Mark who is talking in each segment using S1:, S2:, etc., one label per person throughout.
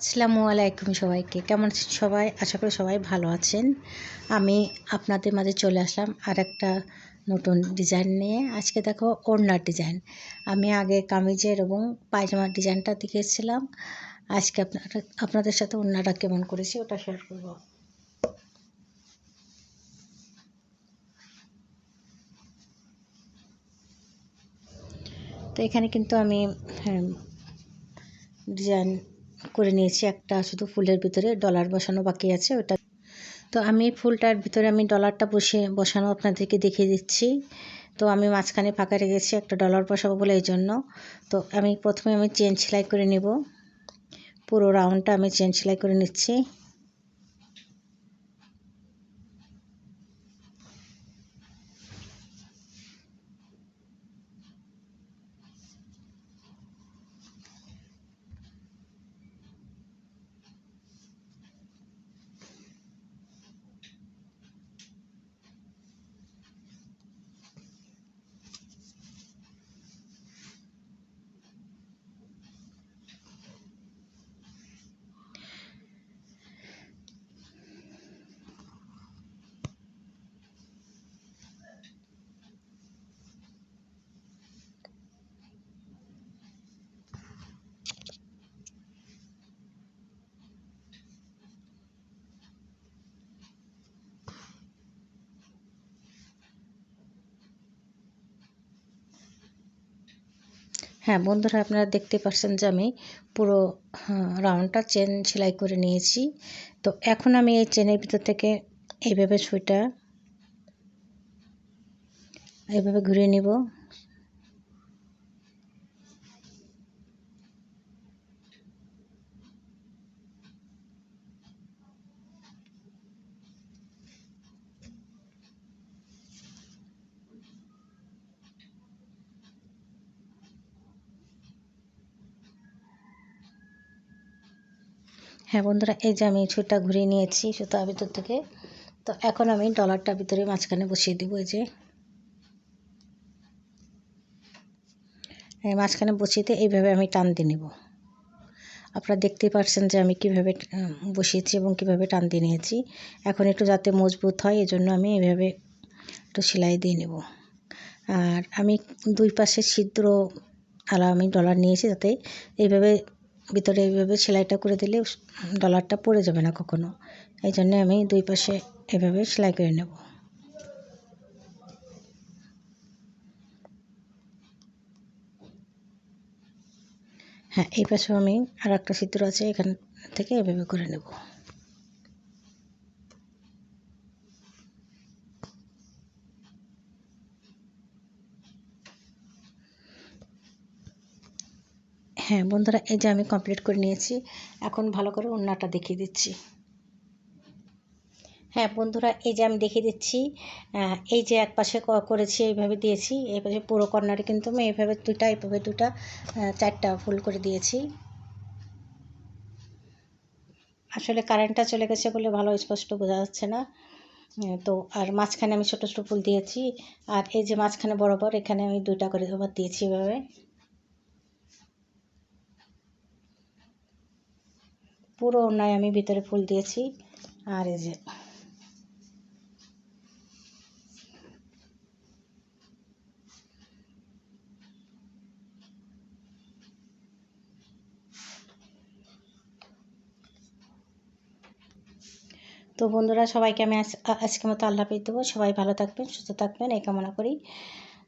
S1: আসসালামু আলাইকুম সবাইকে। কেমন আছেন সবাই? আশা করি সবাই ভালো আছেন। আমি আপনাদের মাঝে চলে আসলাম আরেকটা নতুন ডিজাইন নিয়ে। আজকে দেখো ওড়নার ডিজাইন। আমি আগে কামিজের এবং পায়জামার ডিজাইনটা দেখিয়েছিলাম। আজকে আপনাদের সাথে ওড়নাটা কেমন করেছি ওটা শেয়ার করব। তো এখানে কিন্তু আমি ডিজাইন করে নিয়েছি। একটা শুধু ফুলের ভিতরে ডলার বসানো বাকি আছে ওটা। তো আমি ফুলটার ভিতরে আমি ডলারটা বসানো আপনাদেরকে দেখিয়ে দিচ্ছি। তো আমি মাঝখানে ফাঁকা রেখেছি একটা ডলার বসাবো বলে এই জন্য। তো প্রথমে আমি চেন সেলাই করে নিব। পুরো রাউন্ডটা আমি চেন সেলাই করে নিচ্ছি। হ্যাঁ বন্ধুরা, আপনারা দেখতে পাচ্ছেন যে আমি পুরো রাউন্ডটা চেন সেলাই করে নিয়েছি। তো এখন আমি এই চেনের ভিতর থেকে এইভাবে সুইটা এইভাবে ঘুরিয়ে নিব। হ্যাঁ বন্ধুরা, এই যে আমি সুইটা ঘুরিয়ে নিয়েছি সুতার ভিতর থেকে। তো এখন আমি ডলারটার ভিতরে মাঝখানে বসিয়ে দেবো। এই যে মাঝখানে বসিয়ে দিয়ে এইভাবে আমি টান দিয়ে নেব। আপনারা দেখতেই পাচ্ছেন যে আমি কীভাবে বসিয়েছি এবং কীভাবে টান দিয়ে নিয়েছি। এখন একটু যাতে মজবুত হয় এজন্য আমি এইভাবে একটু সেলাই দিয়ে নেব। আর আমি দুই পাশে ছিদ্র আমি ডলার নিয়েছি, যাতে এইভাবে ভিতরে এইভাবে সেলাইটা করে দিলে ডলারটা পড়ে যাবে না কখনো। এই জন্যে আমি দুই পাশে এভাবে সেলাই করে নেব। হ্যাঁ, এই পাশেও আমি আর একটা ছিদ্র আছে, এখান থেকে এভাবে করে নেব। হ্যাঁ বন্ধুরা, এই যে আমি কমপ্লিট করে নিয়েছি। এখন ভালো করে ওড়নাটা দেখিয়ে দিচ্ছি। হ্যাঁ বন্ধুরা, এই যে আমি দেখিয়ে দিচ্ছি। এই যে এক পাশে করেছি এইভাবে দিয়েছি, এই পাশে পুরো কর্নারে কিন্তু আমি এইভাবে দুটা চারটা ফুল করে দিয়েছি। আসলে কারেন্টটা চলে গেছে বলে ভালো স্পষ্ট বোঝা যাচ্ছে না। তো আর মাঝখানে আমি ছোটো ছোটো ফুল দিয়েছি। আর এই যে মাঝখানে বরাবর এখানে আমি দুইটা করে আবার দিয়েছি এভাবে। পুরো ওড়নায় আমি ভিতরে ফুল দিয়েছি। আর এই যে তো বন্ধুরা, সবাইকে আমি আজকের মতো আল্লাহ হাফেজ দেবো। সবাই ভালো থাকবেন, সুস্থ থাকবেন এই কামনা করি।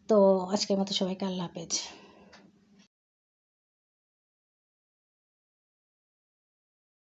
S1: তো আজকের মতো সবাইকে আল্লাহ হাফেজ।